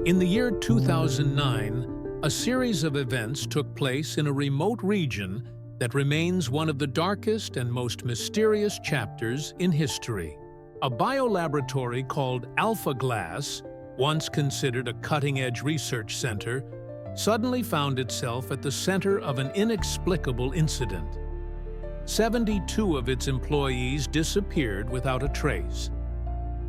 In the year 2009, a series of events took place in a remote region that remains one of the darkest and most mysterious chapters in history. A biolaboratory called Alpha Glass, once considered a cutting-edge research center, suddenly found itself at the center of an inexplicable incident. 72 of its employees disappeared without a trace.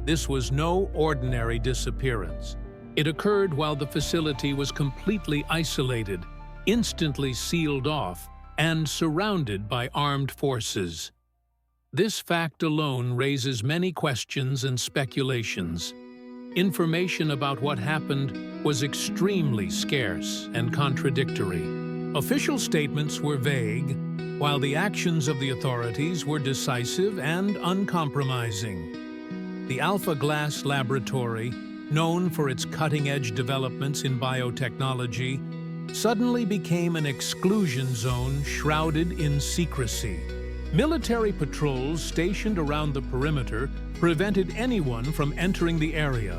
This was no ordinary disappearance. It occurred while the facility was completely isolated, instantly sealed off, and surrounded by armed forces. This fact alone raises many questions and speculations. Information about what happened was extremely scarce and contradictory. Official statements were vague, while the actions of the authorities were decisive and uncompromising. The Alpha Glass Laboratory, known for its cutting-edge developments in biotechnology, suddenly became an exclusion zone shrouded in secrecy. Military patrols stationed around the perimeter prevented anyone from entering the area,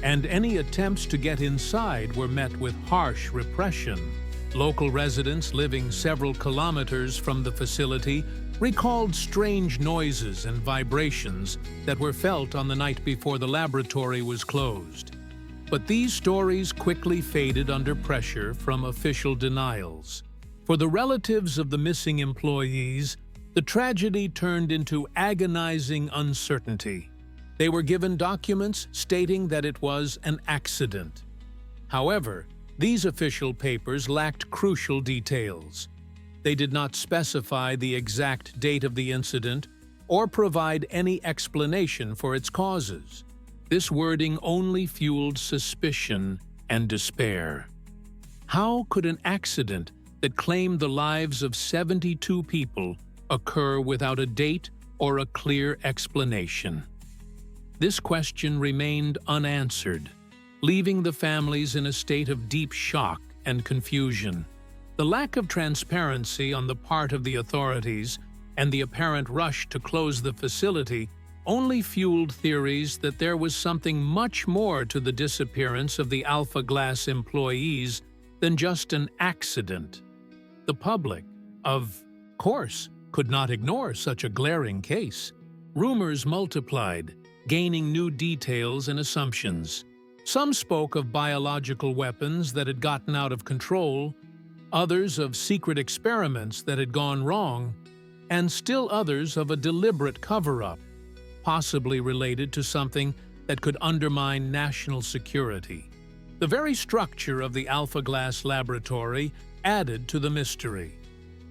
and any attempts to get inside were met with harsh repression. Local residents living several kilometers from the facility recalled strange noises and vibrations that were felt on the night before the laboratory was closed. But these stories quickly faded under pressure from official denials. For the relatives of the missing employees, the tragedy turned into agonizing uncertainty. They were given documents stating that it was an accident. However, these official papers lacked crucial details. They did not specify the exact date of the incident or provide any explanation for its causes. This wording only fueled suspicion and despair. How could an accident that claimed the lives of 72 people occur without a date or a clear explanation? This question remained unanswered, leaving the families in a state of deep shock and confusion. The lack of transparency on the part of the authorities and the apparent rush to close the facility only fueled theories that there was something much more to the disappearance of the Alpha Glass employees than just an accident. The public, of course, could not ignore such a glaring case. Rumors multiplied, gaining new details and assumptions. Some spoke of biological weapons that had gotten out of control, others of secret experiments that had gone wrong, and still others of a deliberate cover-up, possibly related to something that could undermine national security. The very structure of the Alpha Glass Laboratory added to the mystery.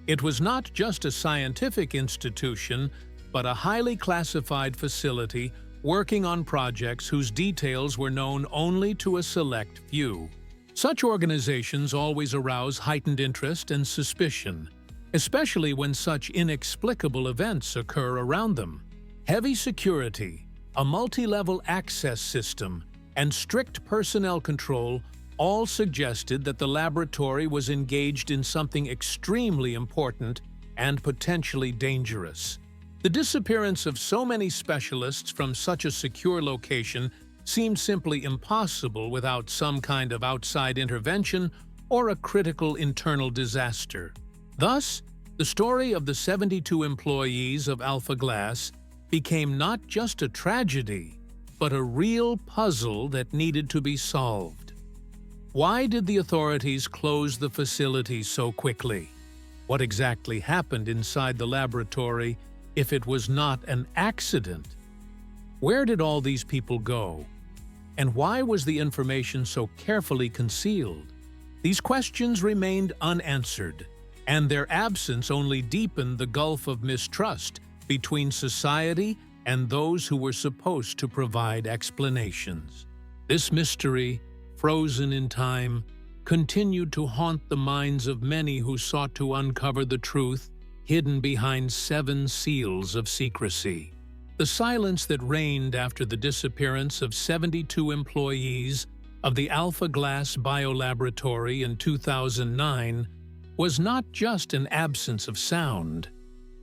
It was not just a scientific institution, but a highly classified facility working on projects whose details were known only to a select few. Such organizations always arouse heightened interest and suspicion, especially when such inexplicable events occur around them. Heavy security, a multi-level access system, and strict personnel control all suggested that the laboratory was engaged in something extremely important and potentially dangerous. The disappearance of so many specialists from such a secure location seemed simply impossible without some kind of outside intervention or a critical internal disaster. Thus, the story of the 72 employees of Alpha Glass became not just a tragedy, but a real puzzle that needed to be solved. Why did the authorities close the facility so quickly? What exactly happened inside the laboratory if it was not an accident? Where did all these people go? And why was the information so carefully concealed? These questions remained unanswered, and their absence only deepened the gulf of mistrust between society and those who were supposed to provide explanations. This mystery, frozen in time, continued to haunt the minds of many who sought to uncover the truth hidden behind 7 seals of secrecy. The silence that reigned after the disappearance of 72 employees of the Alpha Glass Biolaboratory in 2009 was not just an absence of sound.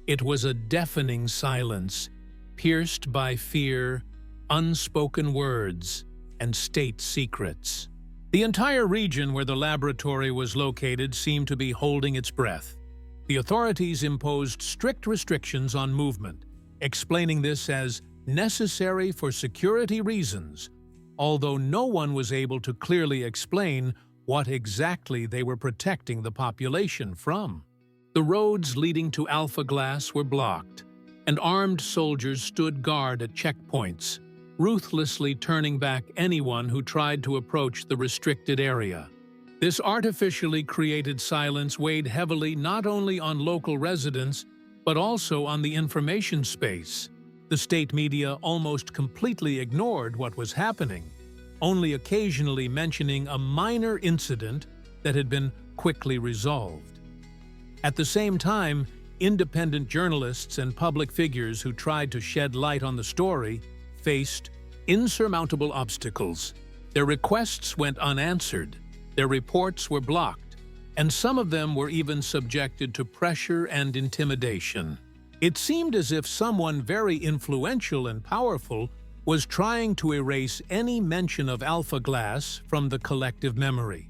It was a deafening silence, pierced by fear, unspoken words, and state secrets. The entire region where the laboratory was located seemed to be holding its breath. The authorities imposed strict restrictions on movement, explaining this as necessary for security reasons, although no one was able to clearly explain what exactly they were protecting the population from. The roads leading to Alpha Glass were blocked, and armed soldiers stood guard at checkpoints, ruthlessly turning back anyone who tried to approach the restricted area. This artificially created silence weighed heavily not only on local residents, but also on the information space. The state media almost completely ignored what was happening, only occasionally mentioning a minor incident that had been quickly resolved. At the same time, independent journalists and public figures who tried to shed light on the story faced insurmountable obstacles. Their requests went unanswered, their reports were blocked, and some of them were even subjected to pressure and intimidation. It seemed as if someone very influential and powerful was trying to erase any mention of Alpha Glass from the collective memory.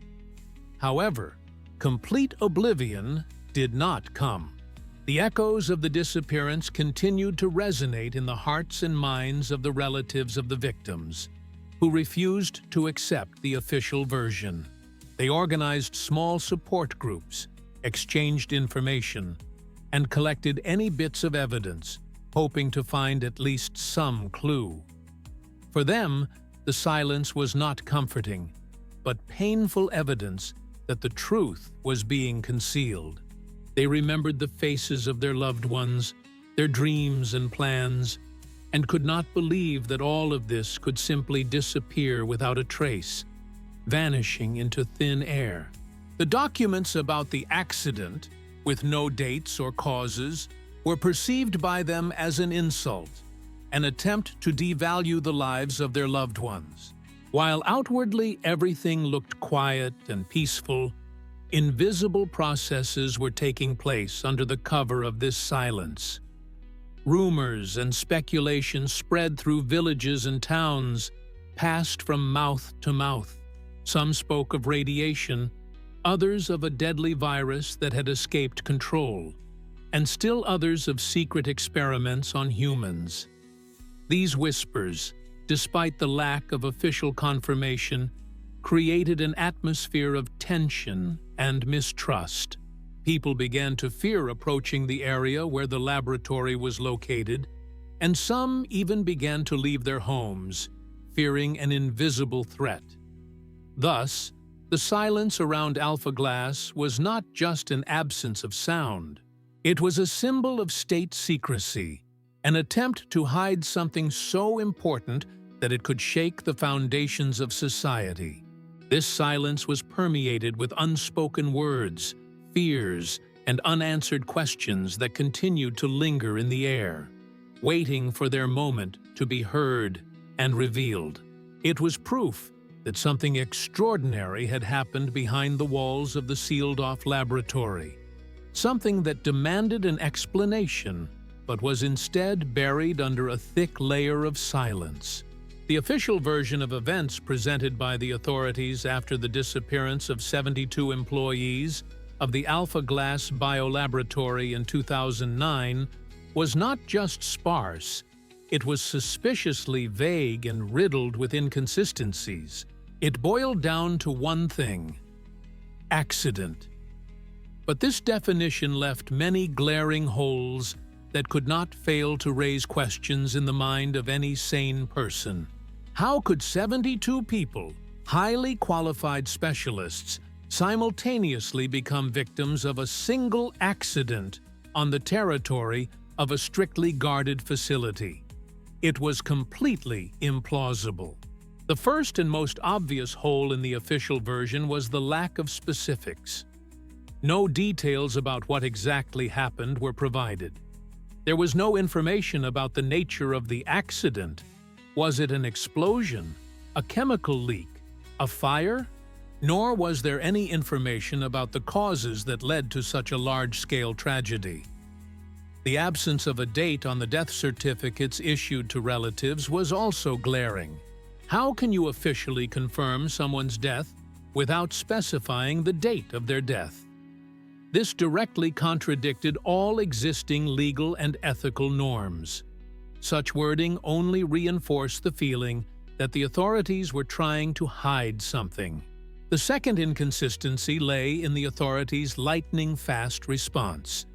However, complete oblivion did not come. The echoes of the disappearance continued to resonate in the hearts and minds of the relatives of the victims, who refused to accept the official version. They organized small support groups, exchanged information, and collected any bits of evidence, hoping to find at least some clue. For them, the silence was not comforting, but painful evidence that the truth was being concealed. They remembered the faces of their loved ones, their dreams and plans, and could not believe that all of this could simply disappear without a trace, vanishing into thin air. The documents about the accident, with no dates or causes, were perceived by them as an insult, an attempt to devalue the lives of their loved ones. While outwardly everything looked quiet and peaceful, invisible processes were taking place under the cover of this silence. Rumors and speculation spread through villages and towns, passed from mouth to mouth. Some spoke of radiation, others of a deadly virus that had escaped control, and still others of secret experiments on humans. These whispers, despite the lack of official confirmation, created an atmosphere of tension and mistrust. People began to fear approaching the area where the laboratory was located, and some even began to leave their homes, fearing an invisible threat. Thus, the silence around Alpha Glass was not just an absence of sound. It was a symbol of state secrecy, an attempt to hide something so important that it could shake the foundations of society. This silence was permeated with unspoken words, fears, and unanswered questions that continued to linger in the air, waiting for their moment to be heard and revealed. It was proof that something extraordinary had happened behind the walls of the sealed-off laboratory, something that demanded an explanation but was instead buried under a thick layer of silence. The official version of events presented by the authorities after the disappearance of 72 employees of the Alpha Glass biolaboratory in 2009 was not just sparse, it was suspiciously vague and riddled with inconsistencies. It boiled down to one thing: accident. But this definition left many glaring holes that could not fail to raise questions in the mind of any sane person. How could 72 people, highly qualified specialists, simultaneously become victims of a single accident on the territory of a strictly guarded facility? It was completely implausible. The first and most obvious hole in the official version was the lack of specifics. No details about what exactly happened were provided. There was no information about the nature of the accident. Was it an explosion, a chemical leak, a fire? Nor was there any information about the causes that led to such a large-scale tragedy. The absence of a date on the death certificates issued to relatives was also glaring. How can you officially confirm someone's death without specifying the date of their death? This directly contradicted all existing legal and ethical norms. Such wording only reinforced the feeling that the authorities were trying to hide something. The second inconsistency lay in the authorities' lightning-fast response.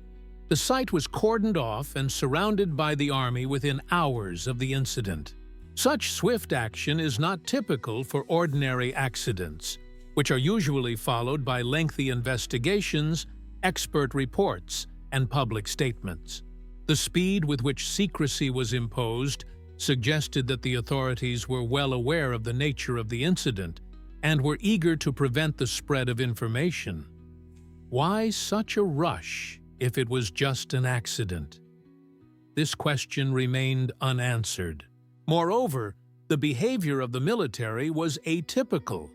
The site was cordoned off and surrounded by the army within hours of the incident. Such swift action is not typical for ordinary accidents, which are usually followed by lengthy investigations, expert reports, and public statements. The speed with which secrecy was imposed suggested that the authorities were well aware of the nature of the incident and were eager to prevent the spread of information. Why such a rush if it was just an accident? This question remained unanswered. Moreover, the behavior of the military was atypical.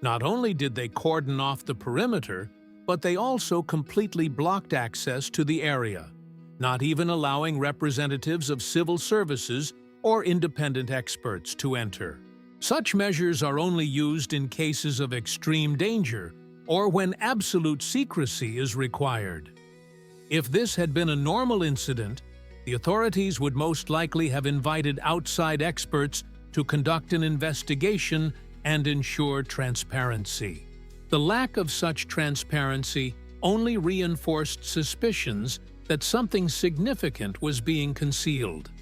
Not only did they cordon off the perimeter, but they also completely blocked access to the area, not even allowing representatives of civil services or independent experts to enter. Such measures are only used in cases of extreme danger or when absolute secrecy is required. If this had been a normal incident, the authorities would most likely have invited outside experts to conduct an investigation and ensure transparency. The lack of such transparency only reinforced suspicions that something significant was being concealed.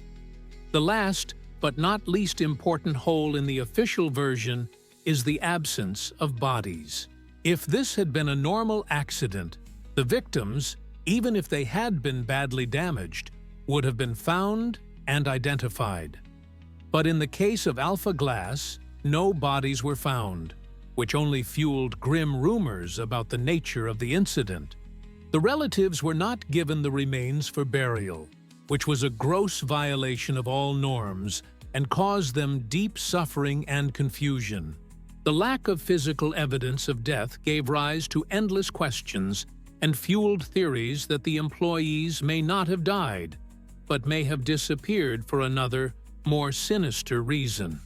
The last, but not least important hole in the official version is the absence of bodies. If this had been a normal accident, the victims, even if they had been badly damaged, would have been found and identified. But in the case of Alpha Glass, no bodies were found, which only fueled grim rumors about the nature of the incident. The relatives were not given the remains for burial, which was a gross violation of all norms and caused them deep suffering and confusion. The lack of physical evidence of death gave rise to endless questions and fueled theories that the employees may not have died, but may have disappeared for another, more sinister reason.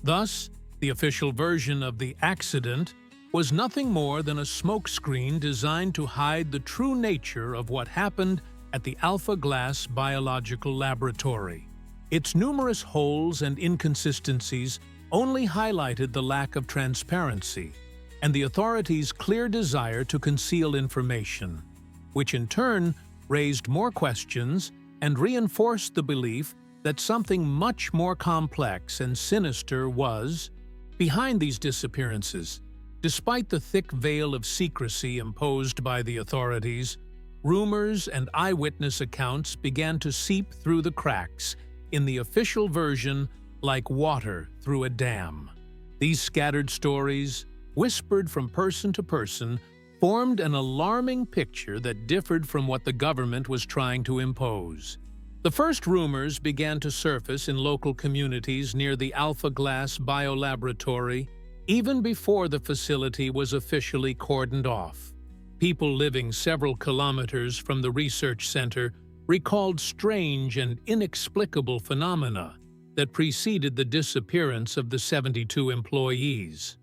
Thus, the official version of the accident was nothing more than a smokescreen designed to hide the true nature of what happened at the Alpha Glass Biological Laboratory. Its numerous holes and inconsistencies only highlighted the lack of transparency and the authorities' clear desire to conceal information, which in turn raised more questions and reinforced the belief that something much more complex and sinister was behind these disappearances. Despite the thick veil of secrecy imposed by the authorities, rumors and eyewitness accounts began to seep through the cracks in the official version like water through a dam. These scattered stories, whispered from person to person, formed an alarming picture that differed from what the government was trying to impose. The first rumors began to surface in local communities near the Alpha Glass Biolaboratory, even before the facility was officially cordoned off. People living several kilometers from the research center recalled strange and inexplicable phenomena that preceded the disappearance of the 72 employees.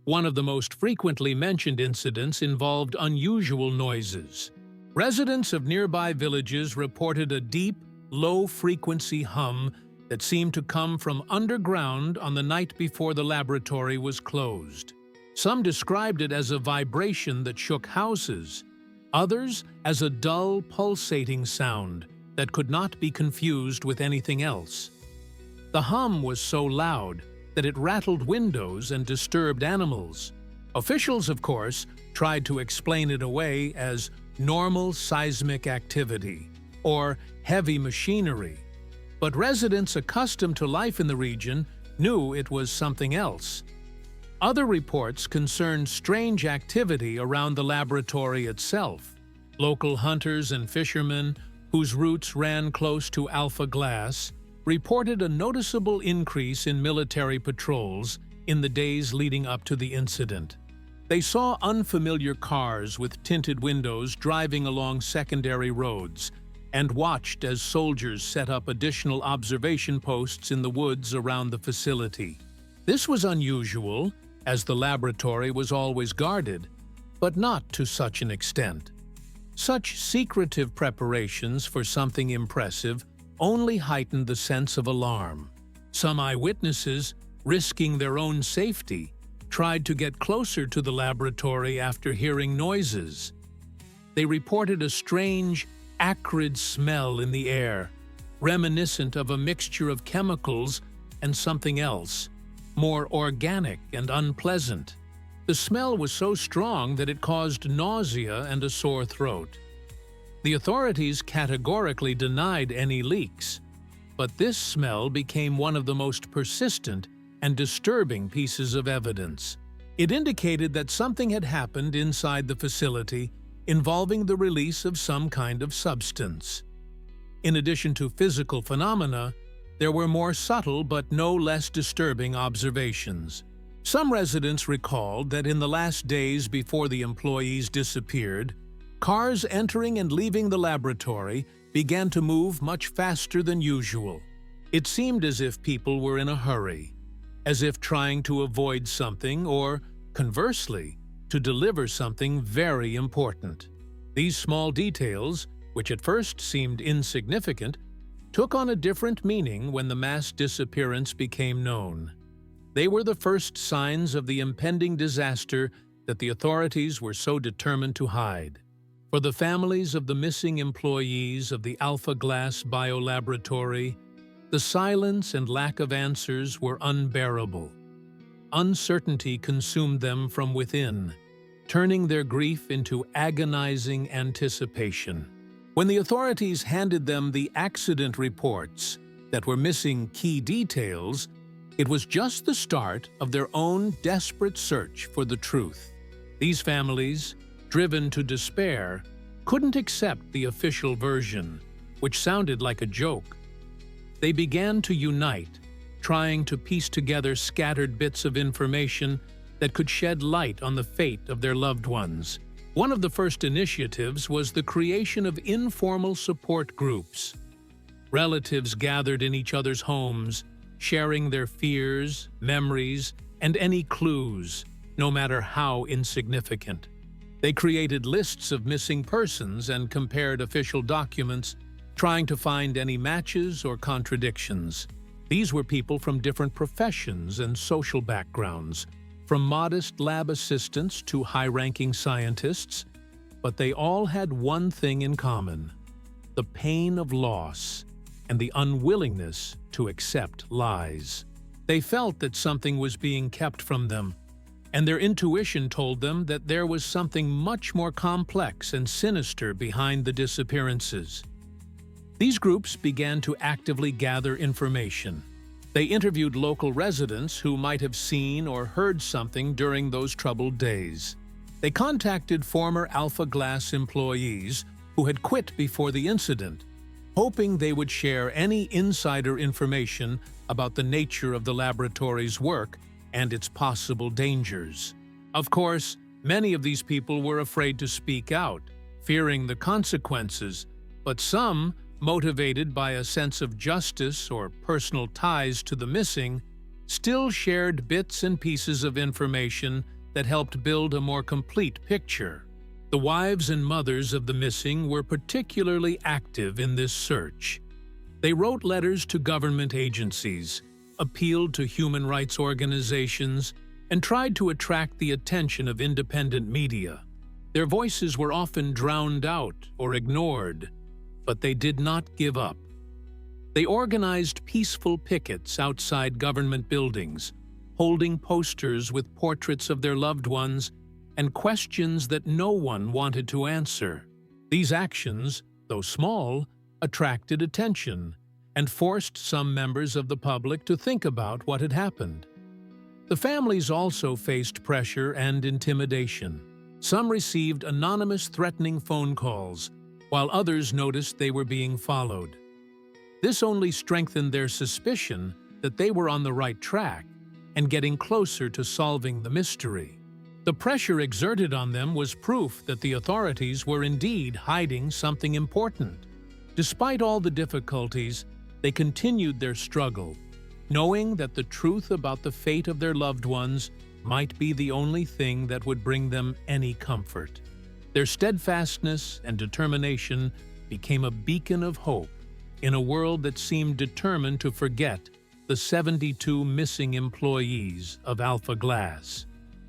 One of the most frequently mentioned incidents involved unusual noises. Residents of nearby villages reported a deep, low-frequency hum that seemed to come from underground on the night before the laboratory was closed. Some described it as a vibration that shook houses, others as a dull, pulsating sound that could not be confused with anything else. The hum was so loud that it rattled windows and disturbed animals. Officials, of course, tried to explain it away as normal seismic activity or heavy machinery, but residents accustomed to life in the region knew it was something else. Other reports concerned strange activity around the laboratory itself. Local hunters and fishermen, whose routes ran close to Alpha Glass, reported a noticeable increase in military patrols in the days leading up to the incident. They saw unfamiliar cars with tinted windows driving along secondary roads, and watched as soldiers set up additional observation posts in the woods around the facility. This was unusual, as the laboratory was always guarded, but not to such an extent. Such secretive preparations for something impressive only heightened the sense of alarm. Some eyewitnesses, risking their own safety, tried to get closer to the laboratory after hearing noises. They reported a strange, acrid smell in the air, reminiscent of a mixture of chemicals and something else, more organic and unpleasant. The smell was so strong that it caused nausea and a sore throat. The authorities categorically denied any leaks, but this smell became one of the most persistent and disturbing pieces of evidence. It indicated that something had happened inside the facility involving the release of some kind of substance. In addition to physical phenomena, there were more subtle but no less disturbing observations. Some residents recalled that in the last days before the employees disappeared, cars entering and leaving the laboratory began to move much faster than usual. It seemed as if people were in a hurry, as if trying to avoid something or, conversely, to deliver something very important. These small details, which at first seemed insignificant, took on a different meaning when the mass disappearance became known. They were the first signs of the impending disaster that the authorities were so determined to hide. For the families of the missing employees of the Alpha Glass biolaboratory, the silence and lack of answers were unbearable. Uncertainty consumed them from within, turning their grief into agonizing anticipation. When the authorities handed them the accident reports that were missing key details, it was just the start of their own desperate search for the truth. These families, driven to despair, couldn't accept the official version, which sounded like a joke. They began to unite, trying to piece together scattered bits of information that could shed light on the fate of their loved ones. One of the first initiatives was the creation of informal support groups. Relatives gathered in each other's homes, sharing their fears, memories, and any clues, no matter how insignificant. They created lists of missing persons and compared official documents, trying to find any matches or contradictions. These were people from different professions and social backgrounds, from modest lab assistants to high-ranking scientists, but they all had one thing in common: the pain of loss and the unwillingness to accept lies. They felt that something was being kept from them, and their intuition told them that there was something much more complex and sinister behind the disappearances. These groups began to actively gather information. They interviewed local residents who might have seen or heard something during those troubled days. They contacted former Alpha Glass employees who had quit before the incident, hoping they would share any insider information about the nature of the laboratory's work and its possible dangers. Of course, many of these people were afraid to speak out, fearing the consequences, but some, motivated by a sense of justice or personal ties to the missing, still shared bits and pieces of information that helped build a more complete picture. The wives and mothers of the missing were particularly active in this search. They wrote letters to government agencies, appealed to human rights organizations, and tried to attract the attention of independent media. Their voices were often drowned out or ignored, but they did not give up. They organized peaceful pickets outside government buildings, holding posters with portraits of their loved ones and questions that no one wanted to answer. These actions, though small, attracted attention and forced some members of the public to think about what had happened. The families also faced pressure and intimidation. Some received anonymous threatening phone calls, while others noticed they were being followed. This only strengthened their suspicion that they were on the right track and getting closer to solving the mystery. The pressure exerted on them was proof that the authorities were indeed hiding something important. Despite all the difficulties, they continued their struggle, knowing that the truth about the fate of their loved ones might be the only thing that would bring them any comfort. Their steadfastness and determination became a beacon of hope in a world that seemed determined to forget the 72 missing employees of Alpha Glass.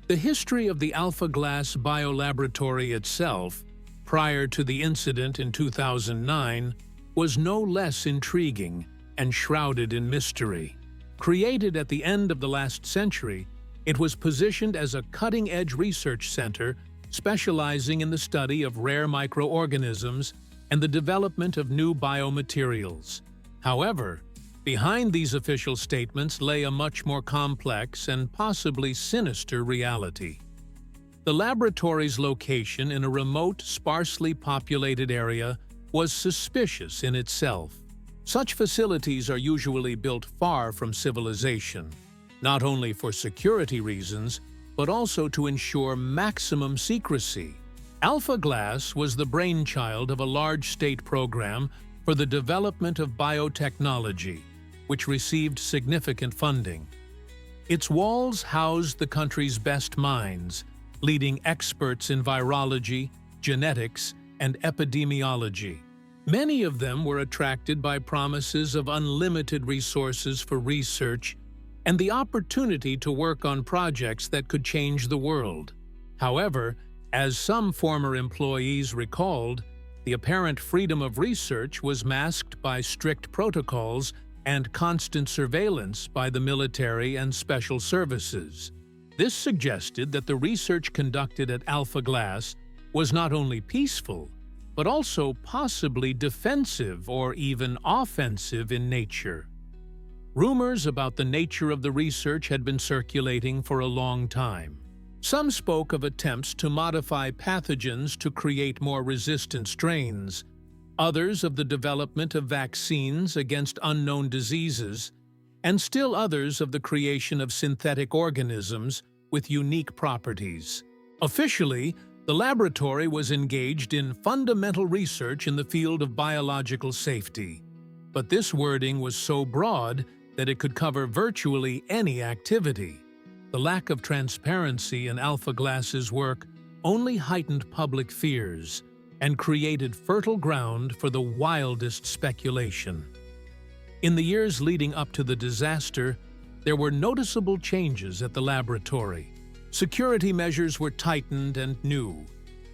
The history of the Alpha Glass biolaboratory itself, prior to the incident in 2009, was no less intriguing and shrouded in mystery. Created at the end of the last century, it was positioned as a cutting-edge research center specializing in the study of rare microorganisms and the development of new biomaterials. However, behind these official statements lay a much more complex and possibly sinister reality. The laboratory's location in a remote, sparsely populated area was suspicious in itself. Such facilities are usually built far from civilization, not only for security reasons, but also to ensure maximum secrecy. Alpha Glass was the brainchild of a large state program for the development of biotechnology, which received significant funding. Its walls housed the country's best minds, leading experts in virology, genetics, and epidemiology. Many of them were attracted by promises of unlimited resources for research and the opportunity to work on projects that could change the world. However, as some former employees recalled, the apparent freedom of research was masked by strict protocols and constant surveillance by the military and special services. This suggested that the research conducted at Alpha Glass was not only peaceful, but also possibly defensive or even offensive in nature. Rumors about the nature of the research had been circulating for a long time. Some spoke of attempts to modify pathogens to create more resistant strains, others of the development of vaccines against unknown diseases, and still others of the creation of synthetic organisms with unique properties. Officially, the laboratory was engaged in fundamental research in the field of biological safety, but this wording was so broad that it could cover virtually any activity. The lack of transparency in Alpha Glass's work only heightened public fears and created fertile ground for the wildest speculation. In the years leading up to the disaster, there were noticeable changes at the laboratory. Security measures were tightened and new.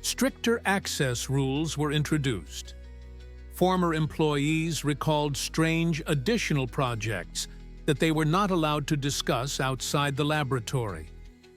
Stricter access rules were introduced. Former employees recalled strange additional projects that they were not allowed to discuss outside the laboratory.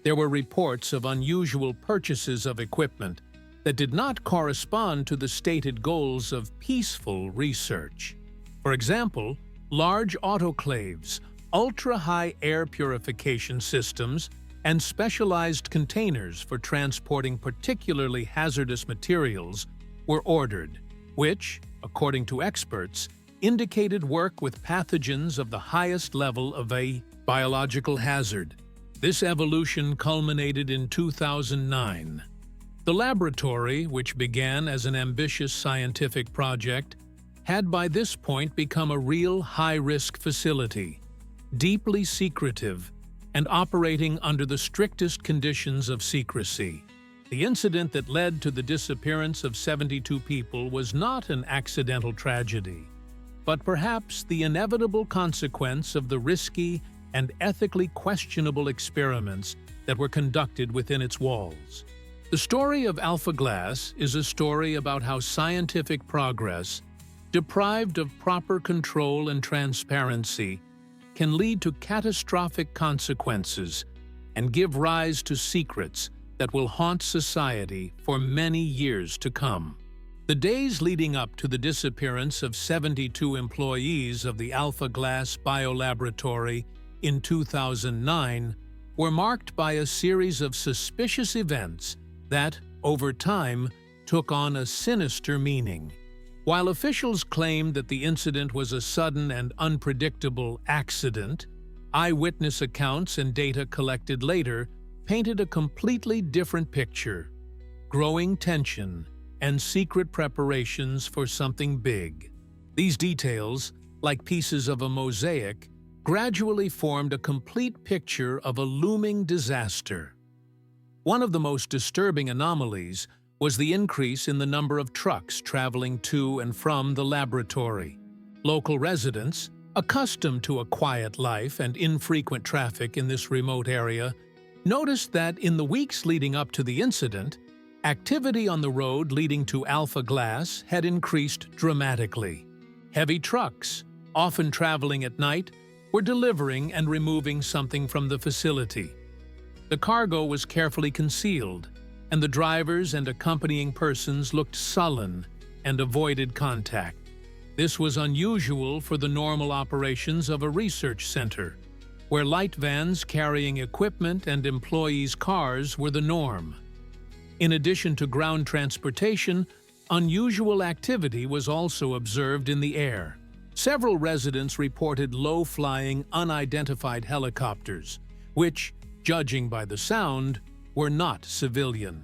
There were reports of unusual purchases of equipment that did not correspond to the stated goals of peaceful research. For example, large autoclaves, ultra-high air purification systems, and specialized containers for transporting particularly hazardous materials were ordered, which, according to experts, indicated work with pathogens of the highest level of a biological hazard. This evolution culminated in 2009. The laboratory, which began as an ambitious scientific project, had by this point become a real high-risk facility, deeply secretive, and operating under the strictest conditions of secrecy. The incident that led to the disappearance of 72 people was not an accidental tragedy, but perhaps the inevitable consequence of the risky and ethically questionable experiments that were conducted within its walls. The story of Alpha Glass is a story about how scientific progress, deprived of proper control and transparency, can lead to catastrophic consequences and give rise to secrets that will haunt society for many years to come. The days leading up to the disappearance of 72 employees of the Alpha Glass biolaboratory in 2009 were marked by a series of suspicious events that, over time, took on a sinister meaning. While officials claimed that the incident was a sudden and unpredictable accident, eyewitness accounts and data collected later painted a completely different picture: growing tension and secret preparations for something big. These details, like pieces of a mosaic, gradually formed a complete picture of a looming disaster. One of the most disturbing anomalies was the increase in the number of trucks traveling to and from the laboratory. Local residents, accustomed to a quiet life and infrequent traffic in this remote area, noticed that in the weeks leading up to the incident, activity on the road leading to Alpha Glass had increased dramatically. Heavy trucks, often traveling at night, were delivering and removing something from the facility. The cargo was carefully concealed, and the drivers and accompanying persons looked sullen and avoided contact. This was unusual for the normal operations of a research center, where light vans carrying equipment and employees' cars were the norm. In addition to ground transportation, unusual activity was also observed in the air. Several residents reported low-flying, unidentified helicopters, which, judging by the sound, were not civilian.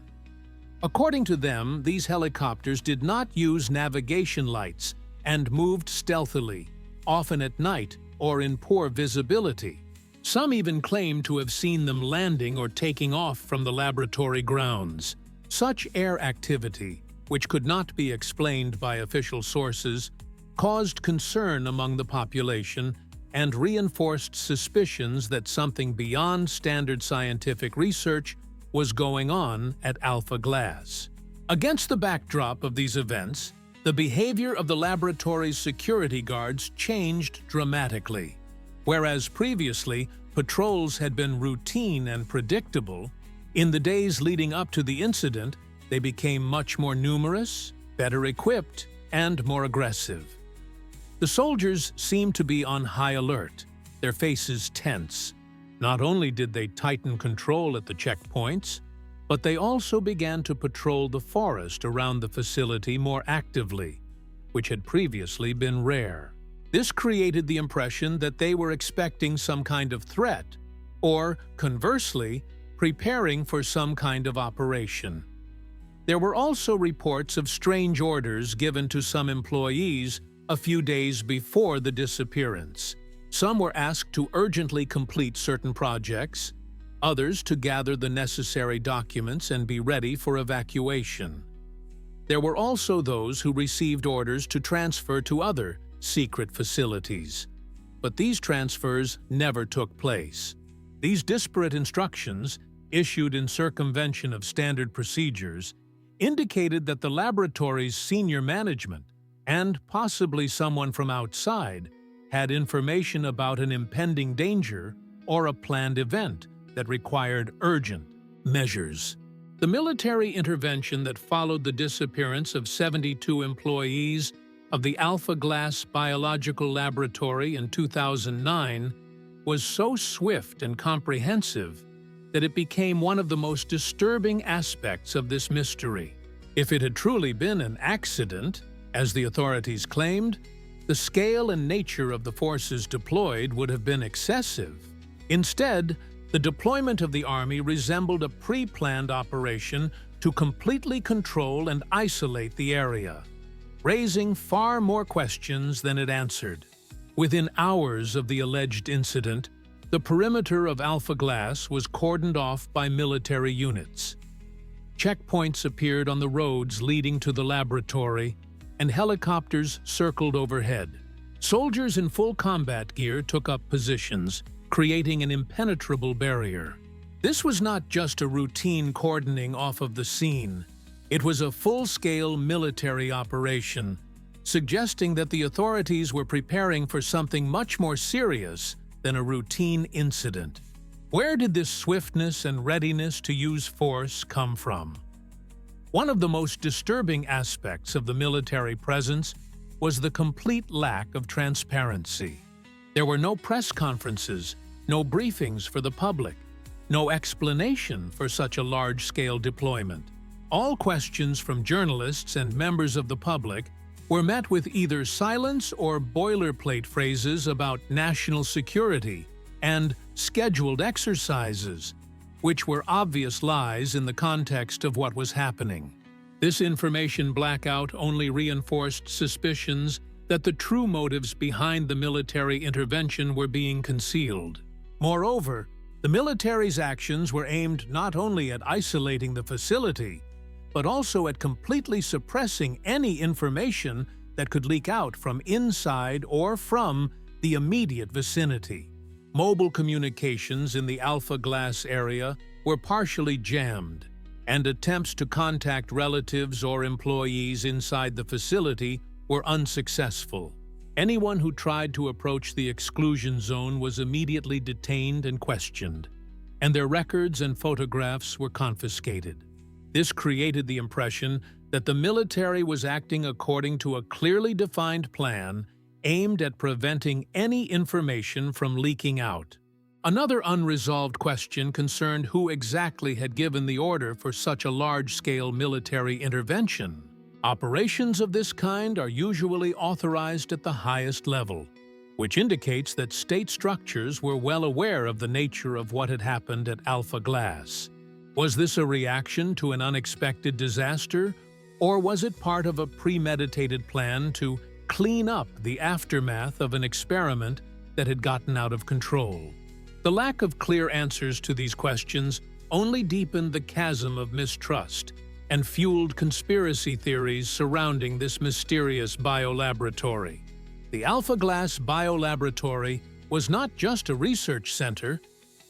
According to them, these helicopters did not use navigation lights and moved stealthily, often at night or in poor visibility. Some even claimed to have seen them landing or taking off from the laboratory grounds. Such air activity, which could not be explained by official sources, caused concern among the population and reinforced suspicions that something beyond standard scientific research was going on at Alpha Glass. Against the backdrop of these events, the behavior of the laboratory's security guards changed dramatically. Whereas previously, patrols had been routine and predictable, in the days leading up to the incident, they became much more numerous, better equipped, and more aggressive. The soldiers seemed to be on high alert, their faces tense. Not only did they tighten control at the checkpoints, but they also began to patrol the forest around the facility more actively, which had previously been rare. This created the impression that they were expecting some kind of threat, or, conversely, preparing for some kind of operation. There were also reports of strange orders given to some employees a few days before the disappearance. Some were asked to urgently complete certain projects, others to gather the necessary documents and be ready for evacuation. There were also those who received orders to transfer to other secret facilities, but these transfers never took place. These disparate instructions, issued in circumvention of standard procedures, indicated that the laboratory's senior management, and possibly someone from outside, had information about an impending danger or a planned event that required urgent measures. The military intervention that followed the disappearance of 72 employees of the Alpha Glass Biological Laboratory in 2009 was so swift and comprehensive that it became one of the most disturbing aspects of this mystery. If it had truly been an accident, as the authorities claimed, the scale and nature of the forces deployed would have been excessive. Instead, the deployment of the Army resembled a pre-planned operation to completely control and isolate the area, raising far more questions than it answered. Within hours of the alleged incident, the perimeter of Alpha Glass was cordoned off by military units. Checkpoints appeared on the roads leading to the laboratory, and helicopters circled overhead. Soldiers in full combat gear took up positions, creating an impenetrable barrier. This was not just a routine cordoning off of the scene. It was a full-scale military operation, suggesting that the authorities were preparing for something much more serious than a routine incident. Where did this swiftness and readiness to use force come from? One of the most disturbing aspects of the military presence was the complete lack of transparency. There were no press conferences, no briefings for the public, no explanation for such a large-scale deployment. All questions from journalists and members of the public were met with either silence or boilerplate phrases about national security and scheduled exercises, which were obvious lies in the context of what was happening. This information blackout only reinforced suspicions that the true motives behind the military intervention were being concealed. Moreover, the military's actions were aimed not only at isolating the facility, but also at completely suppressing any information that could leak out from inside or from the immediate vicinity. Mobile communications in the Alpha Glass area were partially jammed, and attempts to contact relatives or employees inside the facility were unsuccessful. Anyone who tried to approach the exclusion zone was immediately detained and questioned, and their records and photographs were confiscated. This created the impression that the military was acting according to a clearly defined plan aimed at preventing any information from leaking out. Another unresolved question concerned who exactly had given the order for such a large-scale military intervention. Operations of this kind are usually authorized at the highest level, which indicates that state structures were well aware of the nature of what had happened at Alpha Glass. Was this a reaction to an unexpected disaster, or was it part of a premeditated plan to clean up the aftermath of an experiment that had gotten out of control? The lack of clear answers to these questions only deepened the chasm of mistrust and fueled conspiracy theories surrounding this mysterious biolaboratory. The Alpha Glass Biolaboratory was not just a research center,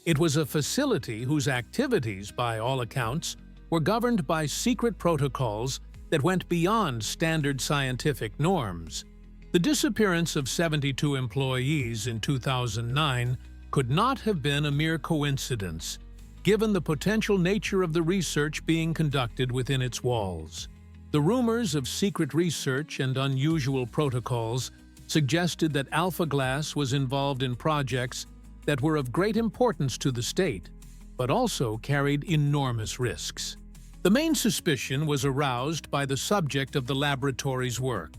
it was a facility whose activities, by all accounts, were governed by secret protocols that went beyond standard scientific norms. The disappearance of 72 employees in 2009 could not have been a mere coincidence, given the potential nature of the research being conducted within its walls. The rumors of secret research and unusual protocols suggested that Alpha Glass was involved in projects that were of great importance to the state, but also carried enormous risks. The main suspicion was aroused by the subject of the laboratory's work.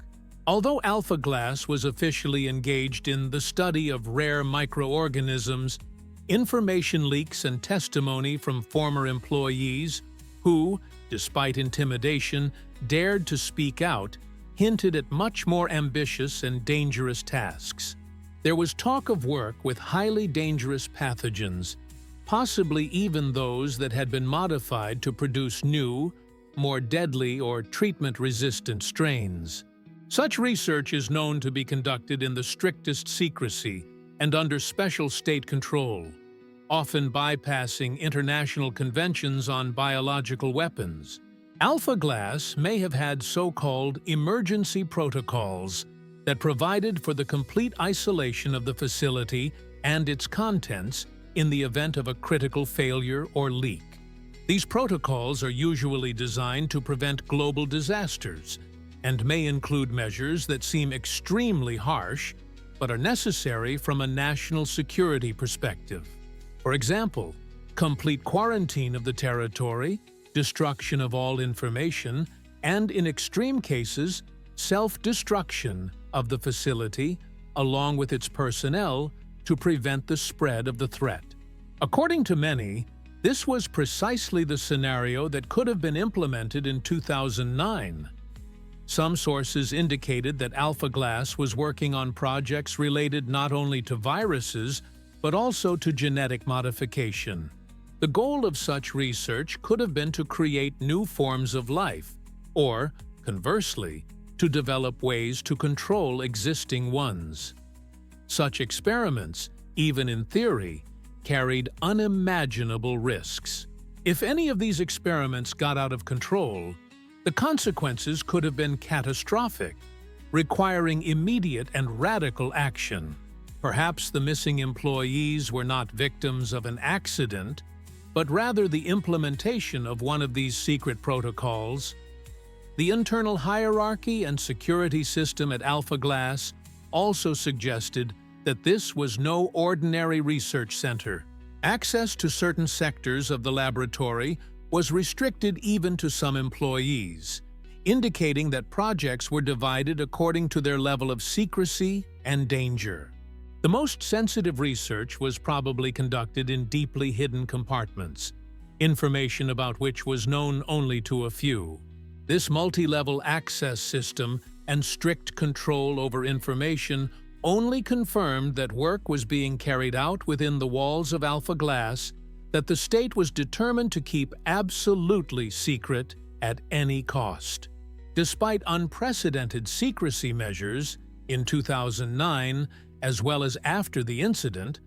Although Alpha Glass was officially engaged in the study of rare microorganisms, information leaks and testimony from former employees who, despite intimidation, dared to speak out, hinted at much more ambitious and dangerous tasks. There was talk of work with highly dangerous pathogens, possibly even those that had been modified to produce new, more deadly or treatment-resistant strains. Such research is known to be conducted in the strictest secrecy and under special state control, often bypassing international conventions on biological weapons. Alpha Glass may have had so-called emergency protocols that provided for the complete isolation of the facility and its contents in the event of a critical failure or leak. These protocols are usually designed to prevent global disasters and may include measures that seem extremely harsh but are necessary from a national security perspective. For example, complete quarantine of the territory, destruction of all information, and in extreme cases, self-destruction of the facility along with its personnel to prevent the spread of the threat. According to many, this was precisely the scenario that could have been implemented in 2009. Some sources indicated that Alpha Glass was working on projects related not only to viruses, but also to genetic modification. The goal of such research could have been to create new forms of life, or, conversely, to develop ways to control existing ones. Such experiments, even in theory, carried unimaginable risks. If any of these experiments got out of control, the consequences could have been catastrophic, requiring immediate and radical action. Perhaps the missing employees were not victims of an accident, but rather the implementation of one of these secret protocols. The internal hierarchy and security system at Alpha Glass also suggested that this was no ordinary research center. Access to certain sectors of the laboratory was restricted even to some employees, indicating that projects were divided according to their level of secrecy and danger. The most sensitive research was probably conducted in deeply hidden compartments, information about which was known only to a few. This multi-level access system and strict control over information only confirmed that work was being carried out within the walls of Alpha Glass that the state was determined to keep absolutely secret at any cost. Despite unprecedented secrecy measures in 2009, as well as after the incident,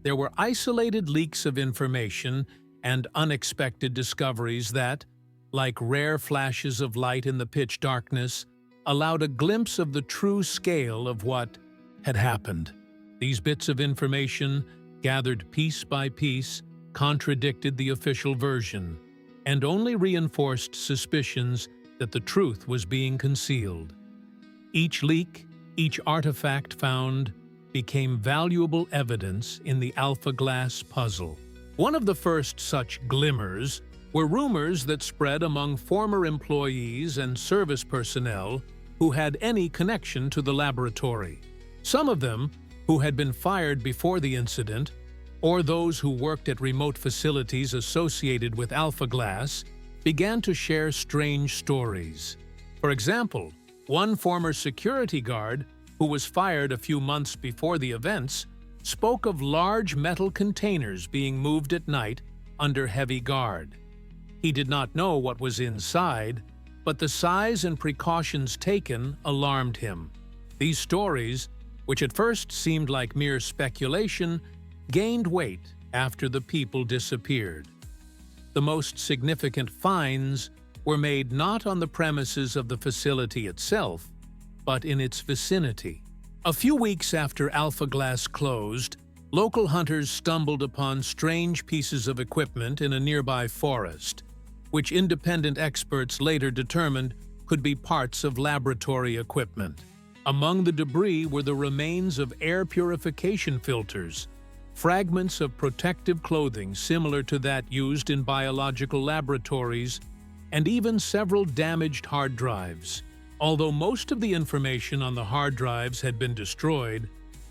there were isolated leaks of information and unexpected discoveries that, like rare flashes of light in the pitch darkness, allowed a glimpse of the true scale of what had happened. These bits of information, gathered piece by piece, contradicted the official version, and only reinforced suspicions that the truth was being concealed. Each leak, each artifact found, became valuable evidence in the Alpha Glass puzzle. One of the first such glimmers were rumors that spread among former employees and service personnel who had any connection to the laboratory. Some of them, who had been fired before the incident, or those who worked at remote facilities associated with Alpha Glass, began to share strange stories. For example, one former security guard, who was fired a few months before the events, spoke of large metal containers being moved at night under heavy guard. He did not know what was inside, but the size and precautions taken alarmed him. These stories, which at first seemed like mere speculation, gained weight after the people disappeared. The most significant finds were made not on the premises of the facility itself, but in its vicinity. A few weeks after Alpha Glass closed, local hunters stumbled upon strange pieces of equipment in a nearby forest, which independent experts later determined could be parts of laboratory equipment. Among the debris were the remains of air purification filters, fragments of protective clothing similar to that used in biological laboratories, and even several damaged hard drives. Although most of the information on the hard drives had been destroyed,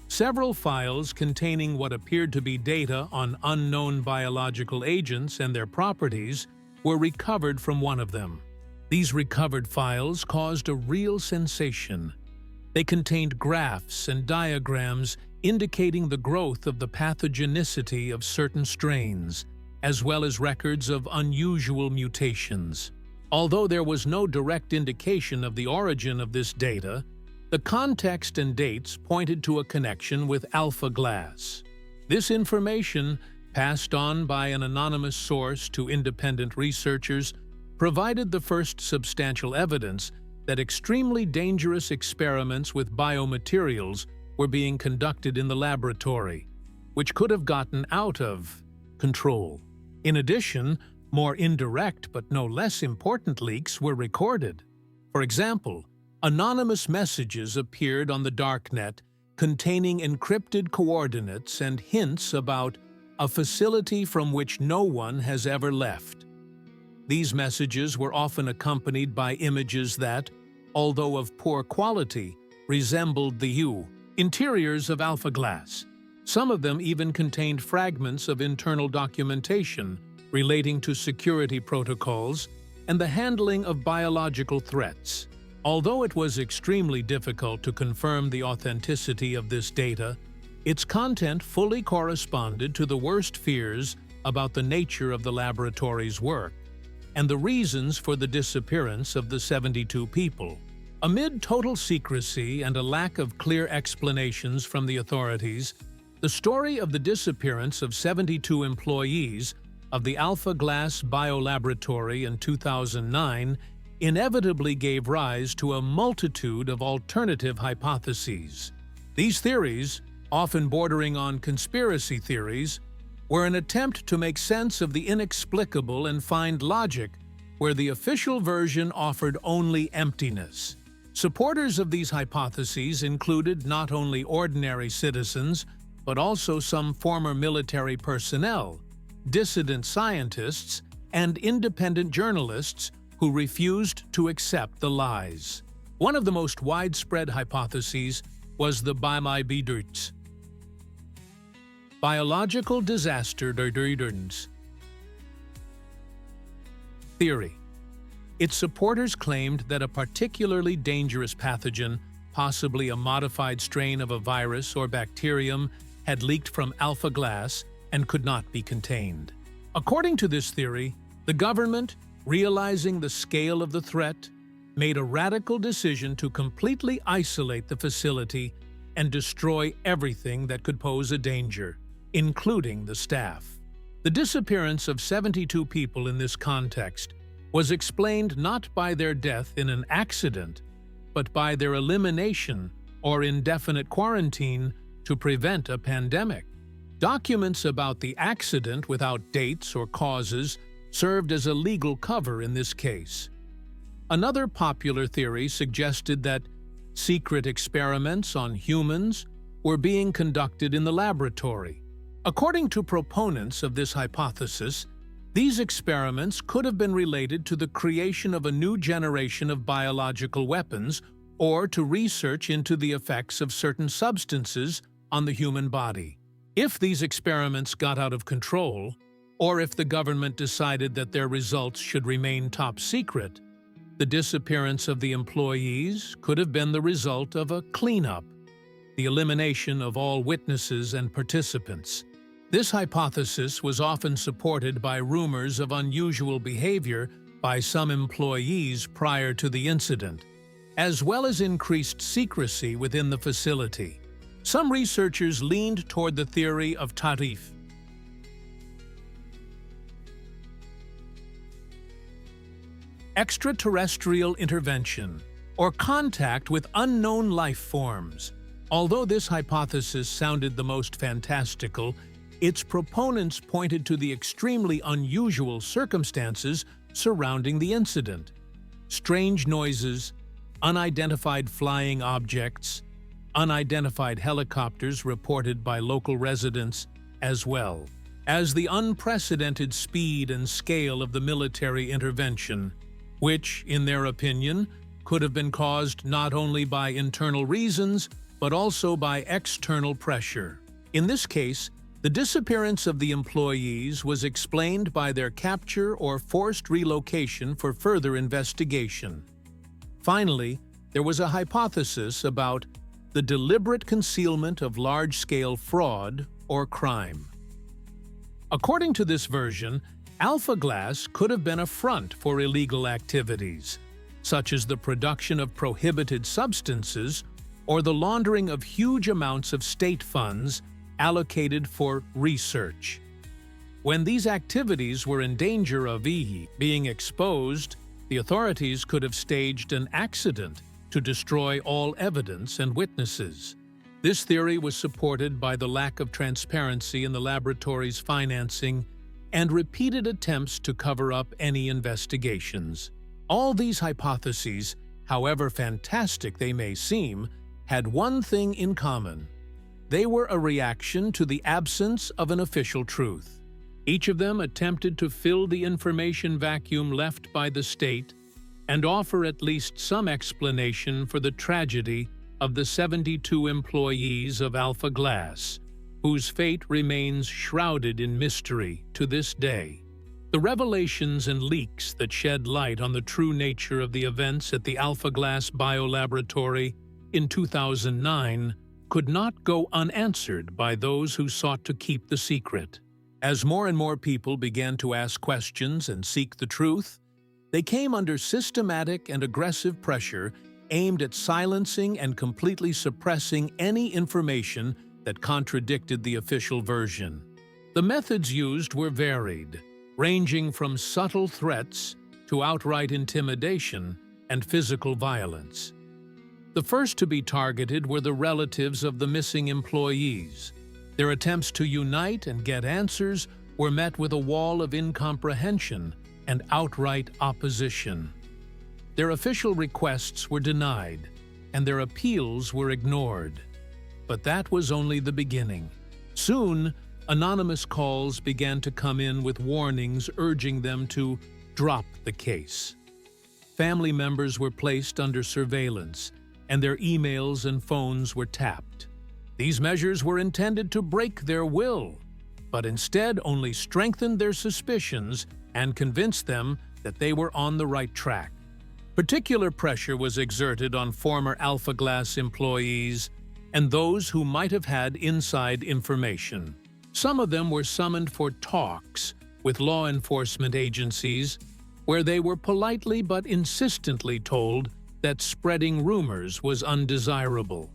several files containing what appeared to be data on unknown biological agents and their properties were recovered from one of them. These recovered files caused a real sensation. They contained graphs and diagrams indicating the growth of the pathogenicity of certain strains, as well as records of unusual mutations. Although there was no direct indication of the origin of this data, the context and dates pointed to a connection with Alpha Glass. This information, passed on by an anonymous source to independent researchers, provided the first substantial evidence that extremely dangerous experiments with biomaterials were being conducted in the laboratory, which could have gotten out of control. In addition, more indirect but no less important leaks were recorded. For example, anonymous messages appeared on the darknet containing encrypted coordinates and hints about a facility from which no one has ever left. These messages were often accompanied by images that, although of poor quality, resembled the interiors of Alpha Glass. Some of them even contained fragments of internal documentation relating to security protocols and the handling of biological threats. Although it was extremely difficult to confirm the authenticity of this data, its content fully corresponded to the worst fears about the nature of the laboratory's work and the reasons for the disappearance of the 72 people. Amid total secrecy and a lack of clear explanations from the authorities, the story of the disappearance of 72 employees of the Alpha Glass biolaboratory in 2009 inevitably gave rise to a multitude of alternative hypotheses. These theories, often bordering on conspiracy theories, were an attempt to make sense of the inexplicable and find logic where the official version offered only emptiness. Supporters of these hypotheses included not only ordinary citizens, but also some former military personnel, dissident scientists, and independent journalists who refused to accept the lies. One of the most widespread hypotheses was the biological disaster theory. Its supporters claimed that a particularly dangerous pathogen, possibly a modified strain of a virus or bacterium, had leaked from alpha glass and could not be contained. According to this theory, the government, realizing the scale of the threat, made a radical decision to completely isolate the facility and destroy everything that could pose a danger, including the staff. The disappearance of 72 people in this context was explained not by their death in an accident, but by their elimination or indefinite quarantine to prevent a pandemic. Documents about the accident without dates or causes served as a legal cover in this case. Another popular theory suggested that secret experiments on humans were being conducted in the laboratory. According to proponents of this hypothesis, these experiments could have been related to the creation of a new generation of biological weapons or to research into the effects of certain substances on the human body. If these experiments got out of control, or if the government decided that their results should remain top secret, the disappearance of the employees could have been the result of a cleanup, the elimination of all witnesses and participants. This hypothesis was often supported by rumors of unusual behavior by some employees prior to the incident, as well as increased secrecy within the facility. Some researchers leaned toward the theory of tarif, extraterrestrial intervention, or contact with unknown life forms. Although this hypothesis sounded the most fantastical, its proponents pointed to the extremely unusual circumstances surrounding the incident. Strange noises, unidentified flying objects, unidentified helicopters reported by local residents, as well as the unprecedented speed and scale of the military intervention, which, in their opinion, could have been caused not only by internal reasons, but also by external pressure. In this case, the disappearance of the employees was explained by their capture or forced relocation for further investigation. Finally, there was a hypothesis about the deliberate concealment of large-scale fraud or crime. According to this version, alpha glass could have been a front for illegal activities, such as the production of prohibited substances or the laundering of huge amounts of state funds allocated for research. When these activities were in danger of being exposed, the authorities could have staged an accident to destroy all evidence and witnesses. This theory was supported by the lack of transparency in the laboratory's financing and repeated attempts to cover up any investigations. All these hypotheses, however fantastic they may seem, had one thing in common. They were a reaction to the absence of an official truth. Each of them attempted to fill the information vacuum left by the state and offer at least some explanation for the tragedy of the 72 employees of Alpha Glass, whose fate remains shrouded in mystery to this day. The revelations and leaks that shed light on the true nature of the events at the Alpha Glass biolaboratory in 2009 could not go unanswered by those who sought to keep the secret. As more and more people began to ask questions and seek the truth, they came under systematic and aggressive pressure aimed at silencing and completely suppressing any information that contradicted the official version. The methods used were varied, ranging from subtle threats to outright intimidation and physical violence. The first to be targeted were the relatives of the missing employees. Their attempts to unite and get answers were met with a wall of incomprehension and outright opposition. Their official requests were denied, and their appeals were ignored. But that was only the beginning. Soon, anonymous calls began to come in with warnings urging them to drop the case. Family members were placed under surveillance, and their emails and phones were tapped. These measures were intended to break their will, but instead only strengthened their suspicions and convinced them that they were on the right track. Particular pressure was exerted on former Alpha Glass employees and those who might have had inside information. Some of them were summoned for talks with law enforcement agencies, where they were politely but insistently told that spreading rumors was undesirable.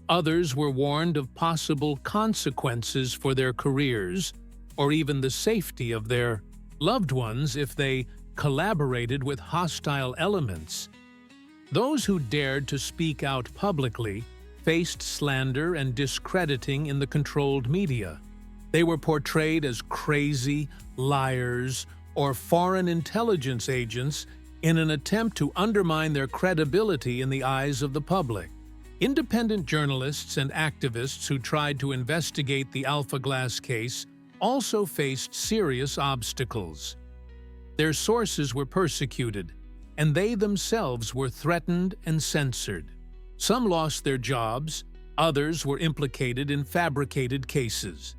Others were warned of possible consequences for their careers, or even the safety of their loved ones if they collaborated with hostile elements. Those who dared to speak out publicly faced slander and discrediting in the controlled media. They were portrayed as crazy, liars, or foreign intelligence agents in an attempt to undermine their credibility in the eyes of the public. Independent journalists and activists who tried to investigate the Alpha Glass case also faced serious obstacles. Their sources were persecuted, and they themselves were threatened and censored. Some lost their jobs, others were implicated in fabricated cases.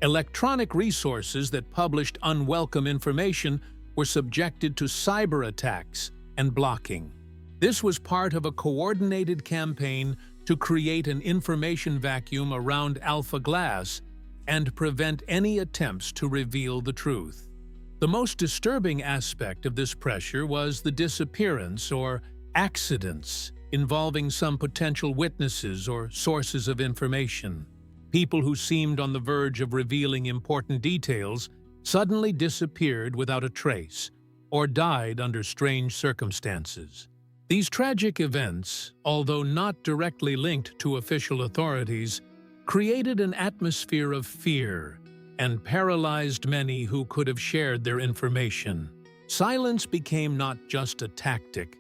Electronic resources that published unwelcome information were subjected to cyber attacks and blocking. This was part of a coordinated campaign to create an information vacuum around Alpha Glass and prevent any attempts to reveal the truth. The most disturbing aspect of this pressure was the disappearance or accidents involving some potential witnesses or sources of information. People who seemed on the verge of revealing important details suddenly disappeared without a trace or died under strange circumstances. These tragic events, although not directly linked to official authorities, created an atmosphere of fear and paralyzed many who could have shared their information. Silence became not just a tactic,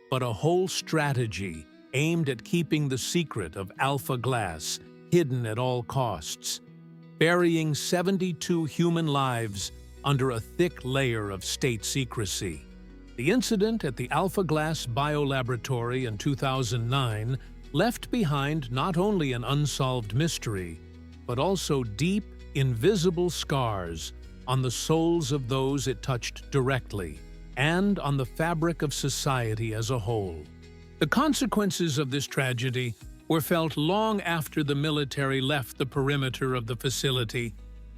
but a whole strategy aimed at keeping the secret of Alpha Glass hidden at all costs, burying 72 human lives under a thick layer of state secrecy. The incident at the Alpha Glass biolaboratory in 2009 left behind not only an unsolved mystery, but also deep, invisible scars on the souls of those it touched directly and on the fabric of society as a whole. The consequences of this tragedy were felt long after the military left the perimeter of the facility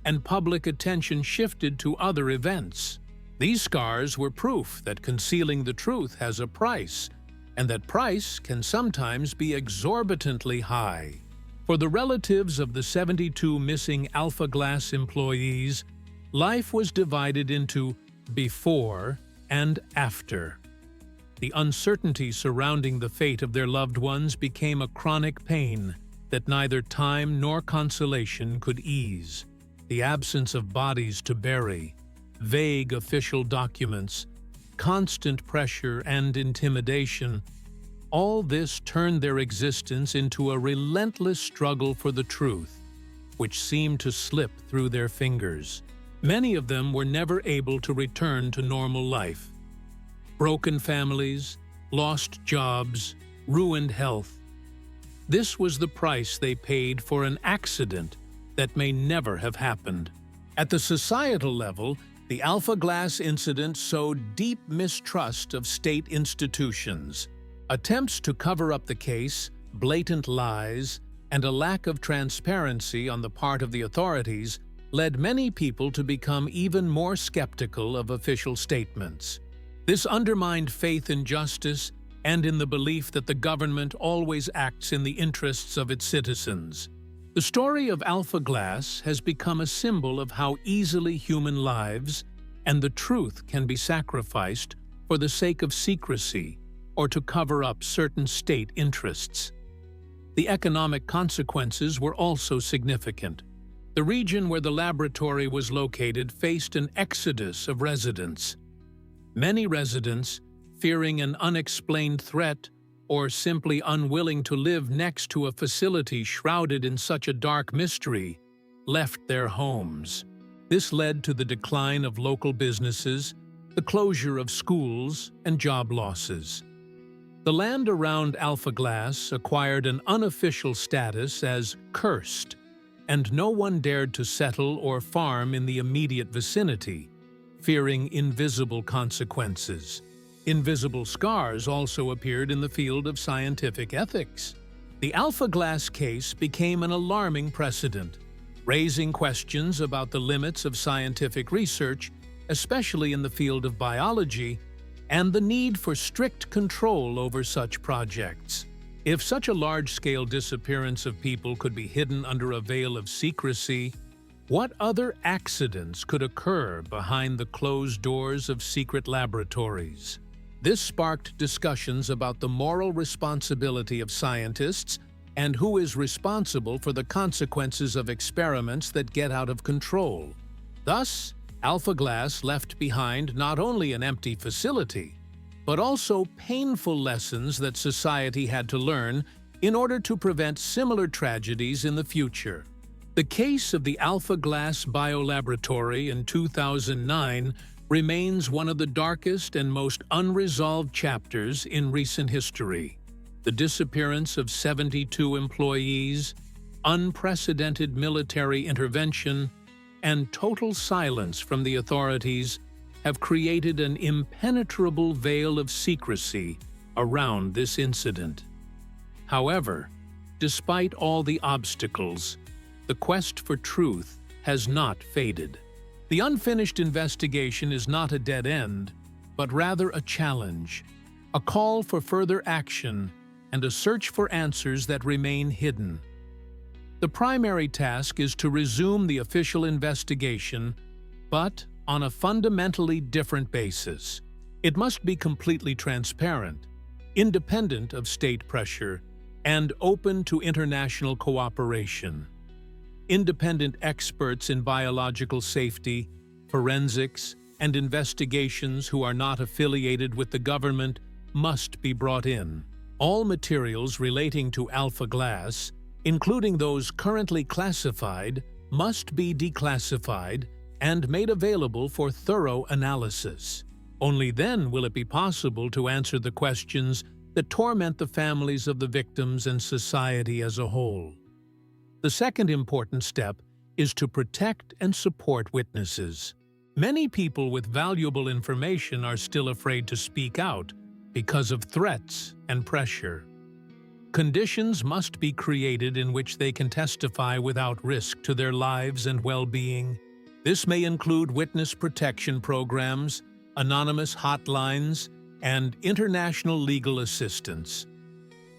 and public attention shifted to other events. These scars were proof that concealing the truth has a price, and that price can sometimes be exorbitantly high. For the relatives of the 72 missing Alpha Glass employees, life was divided into before and after. The uncertainty surrounding the fate of their loved ones became a chronic pain that neither time nor consolation could ease. The absence of bodies to bury, vague official documents, constant pressure and intimidation, all this turned their existence into a relentless struggle for the truth, which seemed to slip through their fingers. Many of them were never able to return to normal life. Broken families, lost jobs, ruined health. This was the price they paid for an accident that may never have happened. At the societal level, the Alpha Glass incident sowed deep mistrust of state institutions. Attempts to cover up the case, blatant lies, and a lack of transparency on the part of the authorities led many people to become even more skeptical of official statements. This undermined faith in justice and in the belief that the government always acts in the interests of its citizens. The story of Alpha Glass has become a symbol of how easily human lives and the truth can be sacrificed for the sake of secrecy or to cover up certain state interests. The economic consequences were also significant. The region where the laboratory was located faced an exodus of residents. Many residents, fearing an unexplained threat or simply unwilling to live next to a facility shrouded in such a dark mystery, left their homes. This led to the decline of local businesses, the closure of schools, and job losses. The land around Alpha Glass acquired an unofficial status as cursed, and no one dared to settle or farm in the immediate vicinity, fearing invisible consequences. Invisible scars also appeared in the field of scientific ethics. The Alpha Glass case became an alarming precedent, raising questions about the limits of scientific research, especially in the field of biology, and the need for strict control over such projects. If such a large-scale disappearance of people could be hidden under a veil of secrecy, what other accidents could occur behind the closed doors of secret laboratories? This sparked discussions about the moral responsibility of scientists and who is responsible for the consequences of experiments that get out of control. Thus, Alpha Glass left behind not only an empty facility, but also painful lessons that society had to learn in order to prevent similar tragedies in the future. The case of the Alpha Glass biolaboratory in 2009 remains one of the darkest and most unresolved chapters in recent history. The disappearance of 72 employees, unprecedented military intervention, and total silence from the authorities have created an impenetrable veil of secrecy around this incident. However, despite all the obstacles, the quest for truth has not faded. The unfinished investigation is not a dead end, but rather a challenge, a call for further action, and a search for answers that remain hidden. The primary task is to resume the official investigation, but on a fundamentally different basis. It must be completely transparent, independent of state pressure, and open to international cooperation. Independent experts in biological safety, forensics, and investigations who are not affiliated with the government must be brought in. All materials relating to Alpha Glass, including those currently classified, must be declassified and made available for thorough analysis. Only then will it be possible to answer the questions that torment the families of the victims and society as a whole. The second important step is to protect and support witnesses. Many people with valuable information are still afraid to speak out because of threats and pressure. Conditions must be created in which they can testify without risk to their lives and well-being. This may include witness protection programs, anonymous hotlines, and international legal assistance.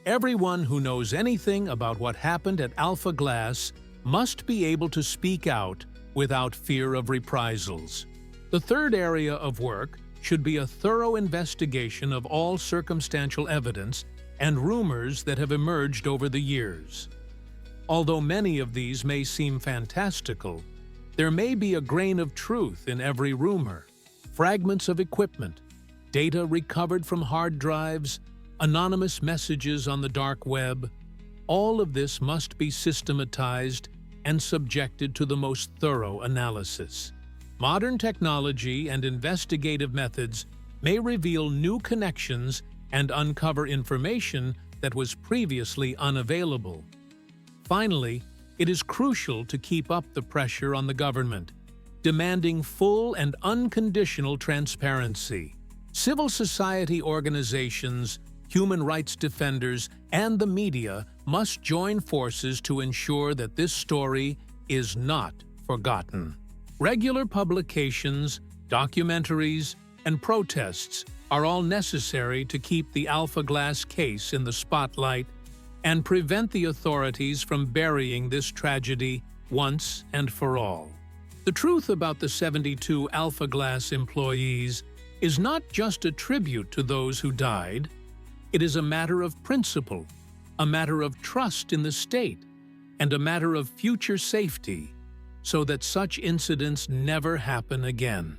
Everyone who knows anything about what happened at Alpha Glass must be able to speak out without fear of reprisals. The third area of work should be a thorough investigation of all circumstantial evidence and rumors that have emerged over the years. Although many of these may seem fantastical, there may be a grain of truth in every rumor. Fragments of equipment, data recovered from hard drives, anonymous messages on the dark web, all of this must be systematized and subjected to the most thorough analysis. Modern technology and investigative methods may reveal new connections and uncover information that was previously unavailable. Finally, it is crucial to keep up the pressure on the government, demanding full and unconditional transparency. Civil society organizations, human rights defenders, and the media must join forces to ensure that this story is not forgotten. Regular publications, documentaries, and protests are all necessary to keep the Alpha Glass case in the spotlight and prevent the authorities from burying this tragedy once and for all. The truth about the 72 Alpha Glass employees is not just a tribute to those who died. It is a matter of principle, a matter of trust in the state, and a matter of future safety, so that such incidents never happen again.